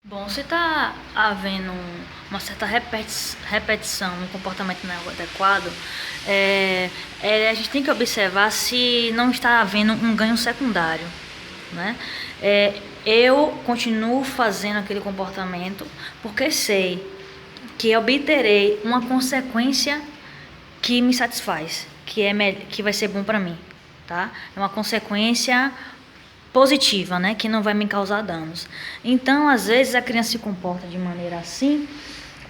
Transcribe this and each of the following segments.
Bom, se está havendo uma certa repetição no comportamento não adequado, a gente tem que observar se não está havendo um ganho secundário, né? Eu continuo fazendo aquele comportamento porque sei que obterei uma consequência que me satisfaz, que vai ser bom para mim, tá? É uma consequência positiva, né, que não vai me causar danos. Então, às vezes a criança se comporta de maneira assim,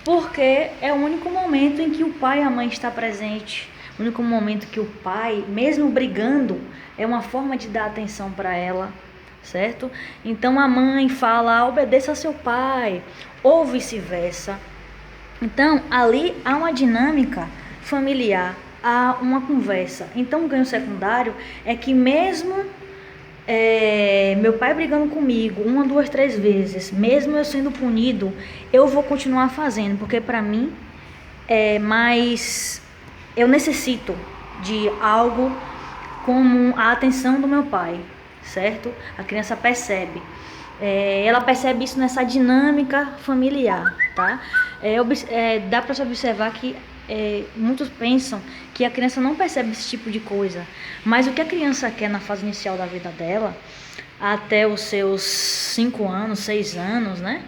porque é o único momento em que o pai e a mãe estão presentes, o único momento que o pai, mesmo brigando, é uma forma de dar atenção para ela, certo? Então a mãe fala: obedeça a seu pai, ou vice-versa. Então, ali há uma dinâmica familiar, há uma conversa. Então, o ganho secundário é que mesmo meu pai brigando comigo 1, 2, 3 vezes, mesmo eu sendo punido, eu vou continuar fazendo, porque para mim mas eu necessito de algo como a atenção do meu pai, certo? A criança percebe. Ela percebe isso nessa dinâmica familiar, tá? Dá para se observar que muitos pensam que a criança não percebe esse tipo de coisa, mas o que a criança quer na fase inicial da vida dela, até os seus 5 anos, 6 anos, né?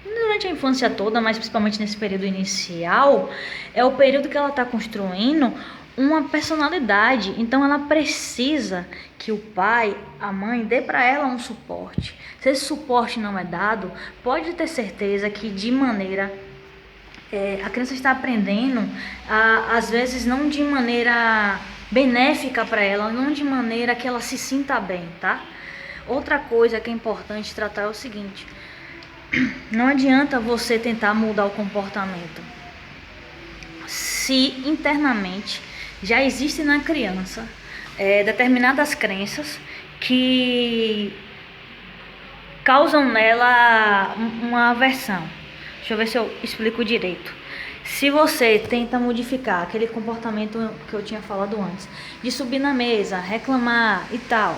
Durante a infância toda, mas principalmente nesse período inicial, é o período que ela está construindo uma personalidade. Então ela precisa que o pai, a mãe, dê para ela um suporte. Se esse suporte não é dado, pode ter certeza que de maneira a criança está aprendendo, às vezes não de maneira benéfica para ela, não de maneira que ela se sinta bem, tá? Outra coisa que é importante tratar é o seguinte: não adianta você tentar mudar o comportamento se internamente já existe na criança determinadas crenças que causam nela uma aversão. Deixa eu ver se eu explico direito. Se você tenta modificar aquele comportamento que eu tinha falado antes, de subir na mesa, reclamar e tal,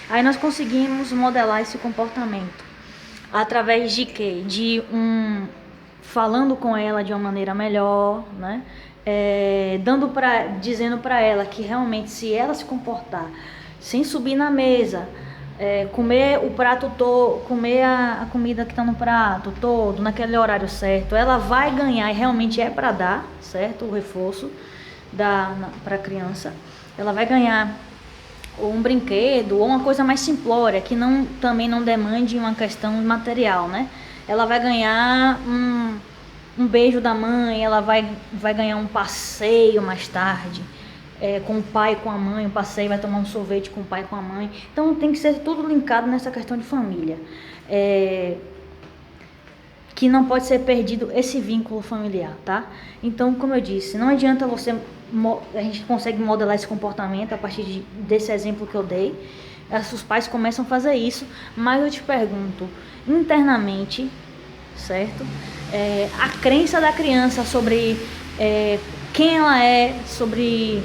aí nós conseguimos modelar esse comportamento através de quê? Falando com ela de uma maneira melhor, né? Dizendo para ela que realmente, se ela se comportar sem subir na mesa, comer o prato todo, comer a comida que está no prato todo, naquele horário certo, ela vai ganhar, e realmente é para dar, certo? O reforço para a criança. Ela vai ganhar ou um brinquedo, ou uma coisa mais simplória, que também não demande uma questão material, né? Ela vai ganhar um beijo da mãe, ela vai ganhar um passeio mais tarde, com o pai e com a mãe, um passeio, vai tomar um sorvete com o pai e com a mãe. Então tem que ser tudo linkado nessa questão de família. Que não pode ser perdido esse vínculo familiar, tá? Então, como eu disse, não adianta a gente consegue modelar esse comportamento a partir desse exemplo que eu dei. Os pais começam a fazer isso, mas eu te pergunto, internamente, certo? A crença da criança sobre quem ela é, sobre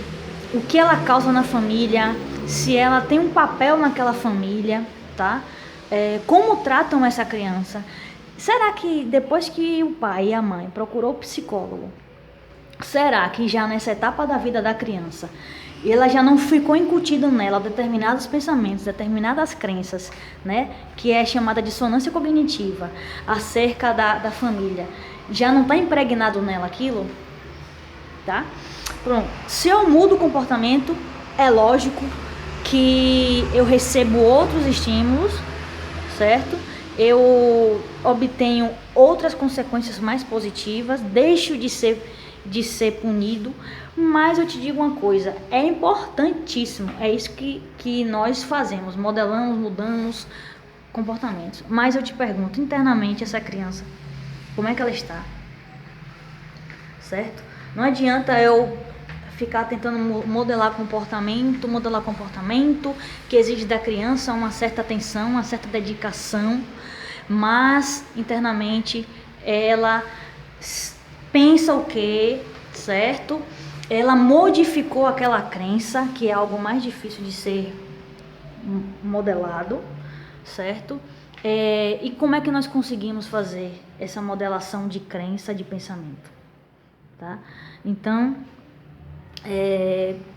o que ela causa na família, se ela tem um papel naquela família, tá? Como tratam essa criança. Será que depois que o pai e a mãe procurou o psicólogo, será que já nessa etapa da vida da criança, ela já não ficou incutido nela determinados pensamentos, determinadas crenças, né? Que é chamada dissonância cognitiva acerca da família. Já não está impregnado nela aquilo? Tá? Pronto. Se eu mudo o comportamento, é lógico que eu recebo outros estímulos, certo? Eu obtenho outras consequências mais positivas, deixo de ser punido. Mas eu te digo uma coisa, é importantíssimo, é isso que nós fazemos, modelamos, mudamos comportamentos. Mas eu te pergunto, internamente essa criança, como é que ela está? Certo? Não adianta eu ficar tentando modelar comportamento que exige da criança uma certa atenção, uma certa dedicação, mas internamente ela pensa o quê, certo? Ela modificou aquela crença, que é algo mais difícil de ser modelado, certo? E como é que nós conseguimos fazer essa modelação de crença, de pensamento? Tá? Então,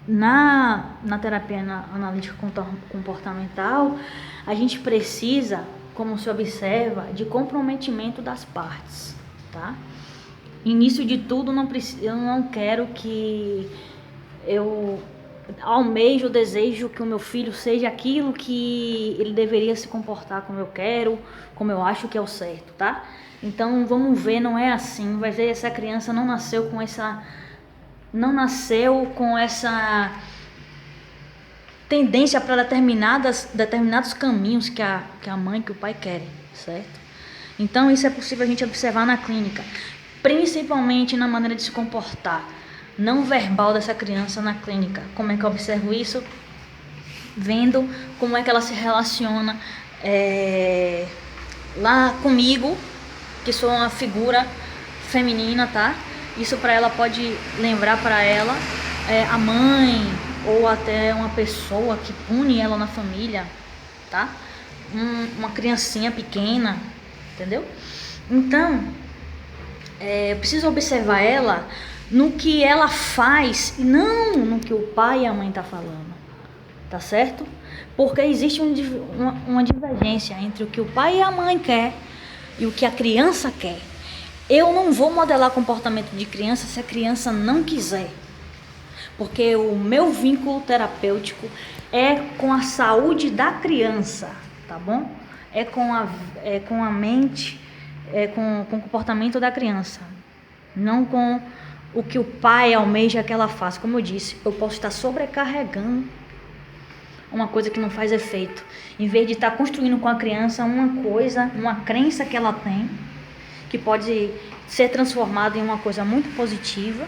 na terapia analítica comportamental, a gente precisa, como se observa, de comprometimento das partes. Tá? Início de tudo, eu não quero que eu almejo, desejo que o meu filho seja aquilo que ele deveria se comportar como eu quero, como eu acho que é o certo, tá? Então vamos ver, não é assim. Vai ver, essa criança não nasceu com essa tendência para determinados caminhos que a mãe, que o pai querem, certo? Então isso é possível a gente observar na clínica, principalmente na maneira de se comportar não verbal dessa criança na clínica. Como é que eu observo isso? Vendo como é que ela se relaciona lá comigo, que sou uma figura feminina, tá? Isso para ela pode lembrar para ela a mãe ou até uma pessoa que pune ela na família, tá? Uma criancinha pequena, entendeu? Então, eu preciso observar ela no que ela faz e não no que o pai e a mãe tá falando, tá certo? Porque existe uma divergência entre o que o pai e a mãe quer e o que a criança quer. Eu não vou modelar comportamento de criança se a criança não quiser, porque o meu vínculo terapêutico é com a saúde da criança, tá bom? É com a mente, com o comportamento da criança, não com o que o pai almeja que ela faça. Como eu disse, eu posso estar sobrecarregando uma coisa que não faz efeito, em vez de estar construindo com a criança uma crença que ela tem, que pode ser transformada em uma coisa muito positiva.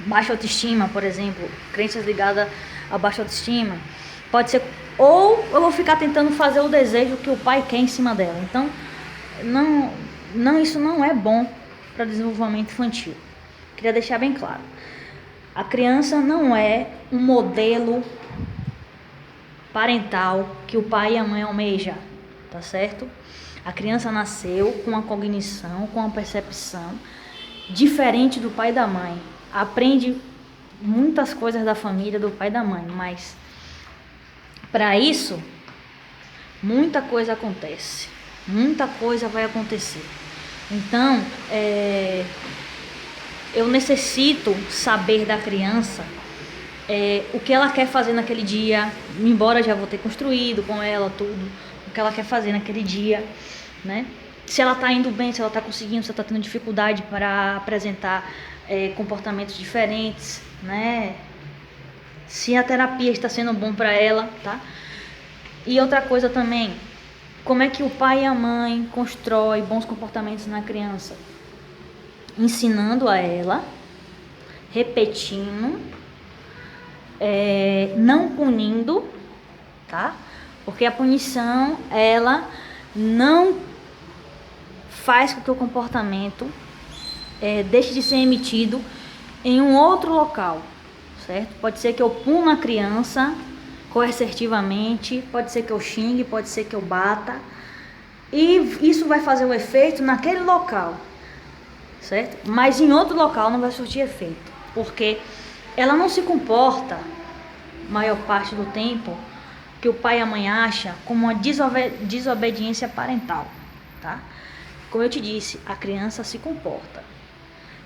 Baixa autoestima, por exemplo, crenças ligadas a baixa autoestima, pode ser, ou eu vou ficar tentando fazer o desejo que o pai quer em cima dela. Então, isso não é bom para desenvolvimento infantil. Queria deixar bem claro. A criança não é um modelo parental que o pai e a mãe almejam, tá certo? A criança nasceu com uma cognição, com uma percepção diferente do pai e da mãe. Aprende muitas coisas da família, do pai e da mãe, mas para isso, muita coisa acontece. Muita coisa vai acontecer. Então, eu necessito saber da criança o que ela quer fazer naquele dia, embora já vou ter construído com ela tudo, o que ela quer fazer naquele dia, né? Se ela está indo bem, se ela está conseguindo, se ela está tendo dificuldade para apresentar comportamentos diferentes, né? Se a terapia está sendo bom para ela, tá? E outra coisa também, como é que o pai e a mãe constroem bons comportamentos na criança? Ensinando a ela, repetindo, não punindo, tá? Porque a punição, ela não faz com que o comportamento deixe de ser emitido em um outro local, certo? Pode ser que eu puna a criança coercitivamente, pode ser que eu xingue, pode ser que eu bata, e isso vai fazer um efeito naquele local, certo? Mas em outro local não vai surtir efeito, porque ela não se comporta, maior parte do tempo, que o pai e a mãe acham como uma desobediência parental, tá? Como eu te disse, a criança se comporta.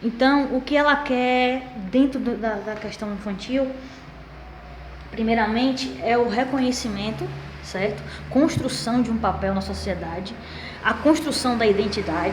Então, o que ela quer dentro da questão infantil, primeiramente, é o reconhecimento, certo? Construção de um papel na sociedade, a construção da identidade.